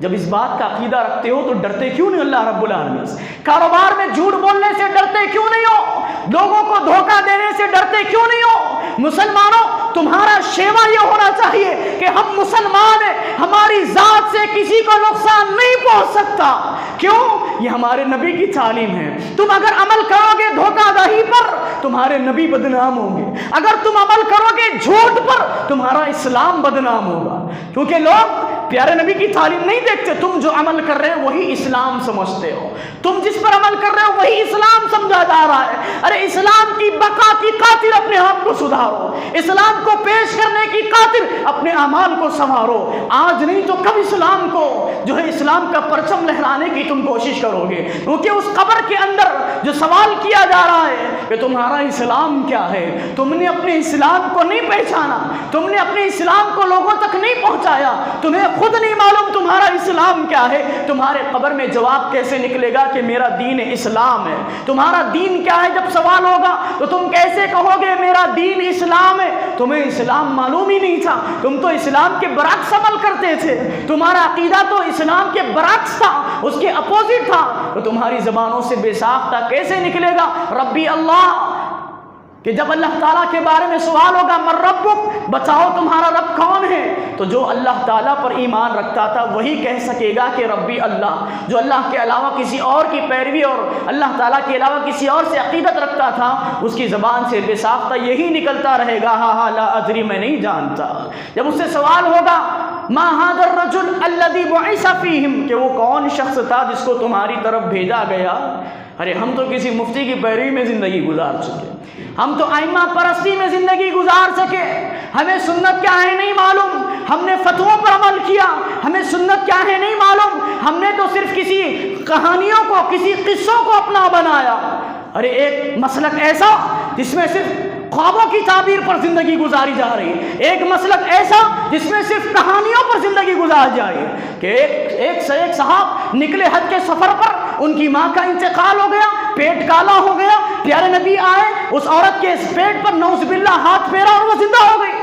جب اس بات کا عقیدہ رکھتے ہو تو ڈرتے کیوں نہیں اللہ رب العالمین سے؟ کاروبار میں جھوٹ بولنے سے ڈرتے کیوں نہیں ہو؟ لوگوں کو دھوکہ دینے سے ڈرتے کیوں نہیں ہو؟ مسلمانوں تمہارا شیوا یہ ہونا چاہیے کہ ہم مسلمان ہیں, ہماری ذات سے کسی کو نقصان نہیں پہنچ سکتا. کیوں؟ یہ ہمارے نبی کی تعلیم ہے. تم اگر عمل کرو گے دھوکہ دہی پر تمہارے نبی بدنام ہوں گے. اگر تم عمل کرو گے جھوٹ پر تمہارا اسلام بدنام ہوگا. کیونکہ لوگ پیارے نبی کی تعلیم نہیں دیکھتے. تم جو عمل کر رہے ہو وہی اسلام سمجھتے ہو, تم جس پر عمل کر رہے ہو وہی اسلام سمجھا جا رہا ہے. ارے اسلام کی بقا کی خاطر اپنے آپ کو سدھارو, اسلام کو پیش کرنے کی خاطر اپنے اعمال کو سنوارو. آج نہیں تو کب اسلام کو جو ہے اسلام کا پرچم لہرانے کی تم کوشش کرو گے. کیونکہ اس قبر کے اندر جو سوال کیا جا رہا ہے کہ تمہارا اسلام کیا ہے, تم نے اپنے اسلام کو نہیں پہچانا, تم نے اپنے اسلام کو لوگوں تک نہیں پہنچایا, تمہیں خود نہیں معلوم تمہارا اسلام کیا ہے، تمہارے قبر میں جواب کیسے نکلے گا کہ میرا دین اسلام ہے؟ تمہارا دین کیا ہے جب سوال ہوگا تو تم کیسے کہو گے میرا دین اسلام ہے؟ تمہیں اسلام معلوم ہی نہیں تھا، تم تو اسلام کے برعکس عمل کرتے تھے، تمہارا عقیدہ تو اسلام کے برعکس تھا، اس کے اپوزٹ تھا، تو تمہاری زبانوں سے بے ساختہ کیسے نکلے گا ربی اللہ؟ کہ جب اللہ تعالیٰ کے بارے میں سوال ہوگا من ربک، بتاؤ تمہارا رب کون ہے، تو جو اللہ تعالیٰ پر ایمان رکھتا تھا وہی کہہ سکے گا کہ ربی اللہ۔ جو اللہ کے علاوہ کسی اور کی پیروی اور اللہ تعالیٰ کے علاوہ کسی اور سے عقیدت رکھتا تھا، اس کی زبان سے بے ساختہ یہی نکلتا رہے گا ہاں ہاں لا ادری، میں نہیں جانتا۔ جب اس سے سوال ہوگا ما ھذا الرجل الذی بعث فیہم، کہ وہ کون شخص تھا جس کو تمہاری طرف بھیجا گیا، ارے ہم تو کسی مفتی کی پیروی میں زندگی گزار چکے، ہم تو ائمہ پرستی میں زندگی گزار سکے، ہمیں سنت کیا ہے نہیں معلوم، ہم نے فتووں پر عمل کیا، ہمیں سنت کیا ہے نہیں معلوم، ہم نے تو صرف کسی کہانیوں کو، کسی قصوں کو اپنا بنایا۔ ارے ایک مسلک ایسا جس میں صرف خوابوں کی تعبیر پر زندگی گزاری جا رہی ہے، ایک مسلک ایسا جس میں صرف کہانیوں پر زندگی گزار جائے کہ ایک سے ایک صاحب نکلے حج کے سفر پر، ان کی ماں کا انتقال ہو گیا، پیٹ کالا ہو گیا، پیارے نبی آئے، اس عورت کے اس پیٹ پر نعوذ باللہ ہاتھ پھیرا اور وہ زندہ ہو گئی۔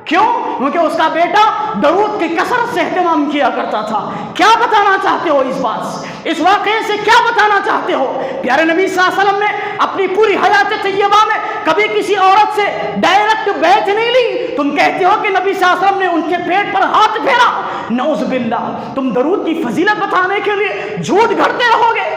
کیوں؟ کیونکہ اس کا بیٹا درود کی کثرت سے اہتمام کیا کرتا تھا۔ کیا بتانا چاہتے ہو اس بات سے، اس واقعے سے کیا بتانا چاہتے ہو؟ پیارے نبی صلی اللہ علیہ وسلم نے اپنی پوری حیات طیبہ میں کبھی کسی عورت سے ڈائریکٹ بیعت نہیں لی، تم کہتے ہو کہ نبی صلی اللہ علیہ وسلم نے ان کے پیٹ پر ہاتھ پھیرا، نعوذ باللہ۔ تم درود کی فضیلت بتانے کے لیے جھوٹ گھڑتے رہو گے۔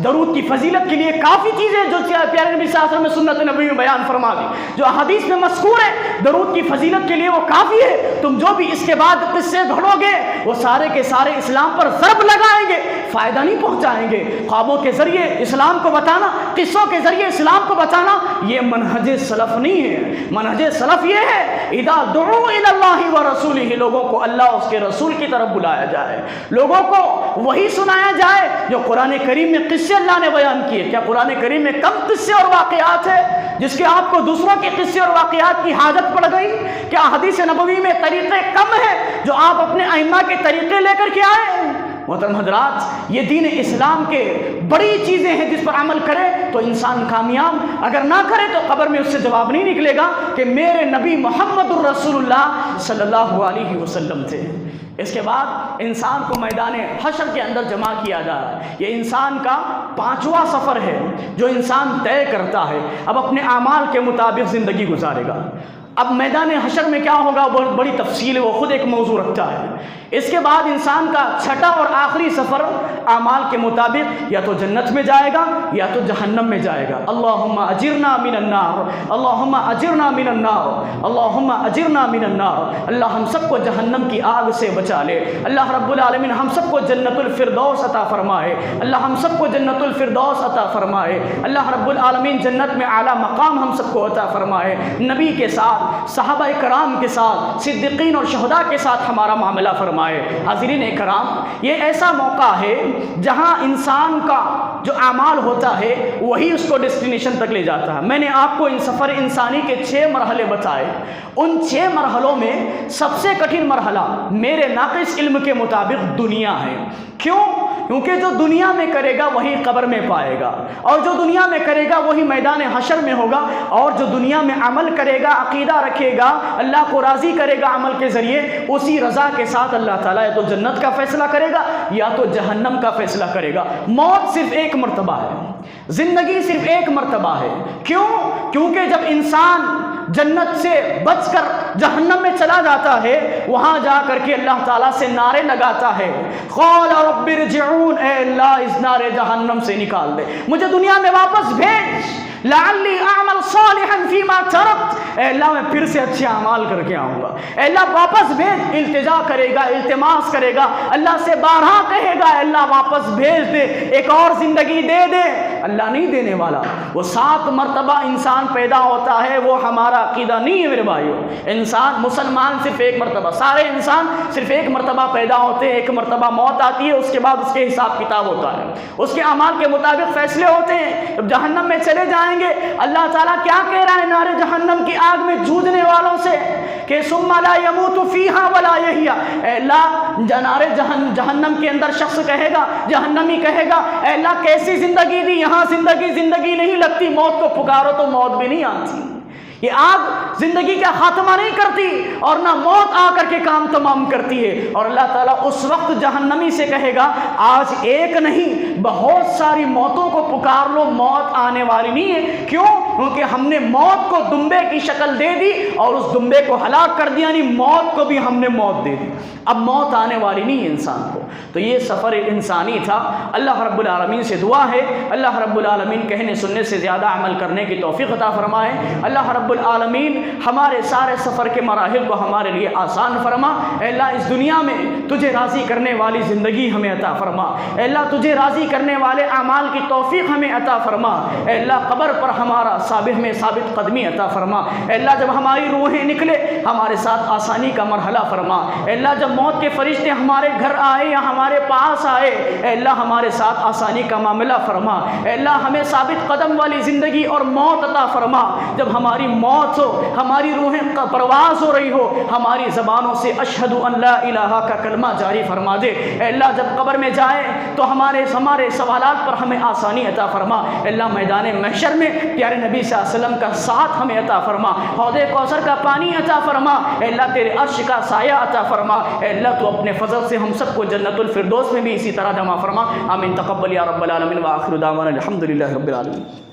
درود کی فضیلت کے لیے کافی چیزیں جو پیارے نبی صلی اللہ علیہ وسلم نے سنت نبوی میں بیان فرما دی، جو احادیث میں مذکور ہے، درود کی فضیلت کے لیے وہ کافی ہے۔ تم جو بھی اس کے بعد قصے گھڑو گے وہ سارے کے سارے اسلام پر ضرب لگائیں گے، فائدہ نہیں پہنچائیں گے۔ خوابوں کے ذریعے اسلام کو بتانا، قصوں کے ذریعے اسلام کو بتانا، یہ منہج سلف نہیں ہے۔ منہج سلف یہ ہے اذا دعوا الی اللہ ورسولہ، لوگوں کو اللہ اور اس کے رسول کی طرف بلایا جائے، لوگوں کو وہی سنایا جائے جو قرآن کریم میں قصے اللہ نے بیان کیے۔ کیا قرآن کریم میں کم قصے اور واقعات ہیں جس کے آپ کو دوسروں کے قصے اور واقعات کی حاجت پڑ گئی؟ کیا حدیث نبوی میں طریقے کم ہیں جو آپ اپنے ائمہ کے طریقے لے کر کے آئے؟ محترم حضرات، یہ دین اسلام کے بڑی چیزیں ہیں جس پر عمل کرے تو انسان کامیاب، اگر نہ کرے تو قبر میں اس سے جواب نہیں نکلے گا کہ میرے نبی محمد الرسول اللہ صلی اللہ علیہ وسلم تھے۔ اس کے بعد انسان کو میدان حشر کے اندر جمع کیا جا رہا ہے۔ یہ انسان کا 5واں سفر ہے جو انسان طے کرتا ہے، اب اپنے اعمال کے مطابق زندگی گزارے گا۔ اب میدان حشر میں کیا ہوگا بہت بڑی تفصیل ہے، وہ خود ایک موضوع رکھتا ہے۔ اس کے بعد انسان کا 6واں اور آخری سفر اعمال کے مطابق یا تو جنت میں جائے گا یا تو جہنم میں جائے گا۔ اللہم اجرنا من النار، اللہم اجرنا من النار، اللہم اجرنا من النار۔ اللہ ہم سب کو جہنم کی آگ سے بچا لے۔ اللہ رب العالمین ہم سب کو جنت الفردوس عطا فرمائے۔ اللہ ہم سب کو جنت الفردوس عطا فرمائے۔ اللہ رب العالمین جنت میں اعلیٰ مقام ہم سب کو عطا فرمائے۔ نبی کے ساتھ، صحابہ کرام کے ساتھ، صدیقین اور شہداء کے ساتھ ہمارا معاملہ فرمائے۔ حاضرین کرام، یہ ایسا موقع ہے جہاں انسان کا جو اعمال ہوتا ہے وہی اس کو ڈیسٹینیشن تک لے جاتا ہے۔ میں نے آپ کو ان سفر انسانی کے 6 مرحلے بتائے، ان 6 مرحلوں میں سب سے کٹھن مرحلہ میرے ناقص علم کے مطابق دنیا ہے۔ کیوں؟ کیونکہ جو دنیا میں کرے گا وہی قبر میں پائے گا، اور جو دنیا میں کرے گا وہی میدان حشر میں ہوگا، اور جو دنیا میں عمل کرے گا، عقیدہ رکھے گا، اللہ کو راضی کرے گا عمل کے ذریعے، اسی رضا کے ساتھ اللہ تعالیٰ یا تو جنت کا فیصلہ کرے گا یا تو جہنم کا فیصلہ کرے گا۔ موت صرف ایک مرتبہ ہے، زندگی صرف ایک مرتبہ ہے۔ کیوں؟ کیونکہ جب انسان جنت سے بچ کر جہنم میں چلا جاتا ہے، وہاں جا کر کے اللہ تعالیٰ سے نعرے لگاتا ہے، قال رب ارجعون، اے اللہ اس نارے جہنم سے نکال دے، مجھے دنیا میں واپس بھیج، لعلی اعمل صالحا فیما ترکت، اے اللہ میں پھر سے اچھے اعمال کر کے آؤں گا، اے اللہ واپس بھیج۔ التجا کرے گا، التماس کرے گا، اللہ سے بارہا کہے گا، اے اللہ واپس بھیج دے، ایک اور زندگی دے دے۔ اللہ نہیں دینے والا۔ وہ 7 مرتبہ انسان پیدا ہوتا ہے، وہ ہمارا عقیدہ نہیں ہے میرے بھائیو۔ انسان مسلمان صرف 1 مرتبہ، سارے انسان صرف 1 مرتبہ پیدا ہوتے ہیں، 1 مرتبہ موت آتی ہے، اس کے بعد اس کے حساب کتاب ہوتا ہے، اس کے اعمال کے مطابق فیصلے ہوتے ہیں۔ جب جہنم میں چلے جائیں گے، اللہ تعالیٰ کیا کہہ رہا ہے نار جہنم کی آگ میں جوجھنے والوں سے کہ ثم لا يموت فيها ولا يحيى، اے اللہ نار جہنم کے اندر شخص کہے گا، جہنمی کہے گا، اے اللہ کیسی زندگی دی، یہاں زندگی نہیں لگتی، موت کو پکارو تو موت بھی نہیں آتی۔ یہ آگ زندگی کا خاتمہ نہیں کرتی اور نہ موت آ کر کے کام تمام کرتی ہے۔ اور اللہ تعالیٰ اس وقت جہنمی سے کہے گا آج ایک نہیں بہت ساری موتوں کو پکار لو، موت آنے والی نہیں ہے۔ کیوں؟ کیونکہ ہم نے موت کو دمبے کی شکل دے دی اور اس دمبے کو ہلاک کر دیا، یعنی موت کو بھی ہم نے موت دے دی، اب موت آنے والی نہیں ہے انسان کو۔ تو یہ سفر انسانی تھا۔ اللہ رب العالمین سے دعا ہے اللہ رب العالمین کہنے سننے سے زیادہ عمل کرنے کی توفیق عطا فرمائے۔ اللہ رب العالمین ہمارے سارے سفر کے مراحل کو ہمارے لیے آسان فرما۔ اے اللہ اس دنیا میں تجھے راضی کرنے والی زندگی ہمیں عطا فرما۔ اے اللہ تجھے راضی کرنے والے اعمال کی توفیق ہمیں عطا فرما۔ اے اللہ قبر پر ہمارا ثابت قدمی عطا فرما۔ اے اللہ جب ہماری روحیں نکلے ہمارے ساتھ آسانی کا مرحلہ فرما۔ اے اللہ جب موت کے فرشتے ہمارے گھر آئے یا ہمارے پاس آئے، اے اللہ ہمارے ساتھ آسانی کا معاملہ فرما۔ اے اللہ ہمیں ثابت قدم والی زندگی اور موت عطا فرما۔ جب ہماری موت ہو، ہماری روحیں پرواز ہو رہی ہو، ہماری زبانوں سے اشہد ان لا الہ کا کلمہ جاری فرما دے۔ اے اللہ جب قبر میں جائیں تو ہمارے سوالات پر ہمیں آسانی عطا فرما۔ اے اللہ میدان محشر میں پیارے نبی صلی اللہ علیہ وسلم کا ساتھ ہمیں عطا فرما، حوض کوثر کا پانی عطا فرما۔ اے اللہ تیرے عرش کا سایہ عطا فرما۔ اے اللہ تو اپنے فضل سے ہم سب کو جنت الفردوس میں بھی اسی طرح جمع فرما۔ آمین تقبل یا رب العالمین، وآخر دعوانا الحمدللہ رب العالمین۔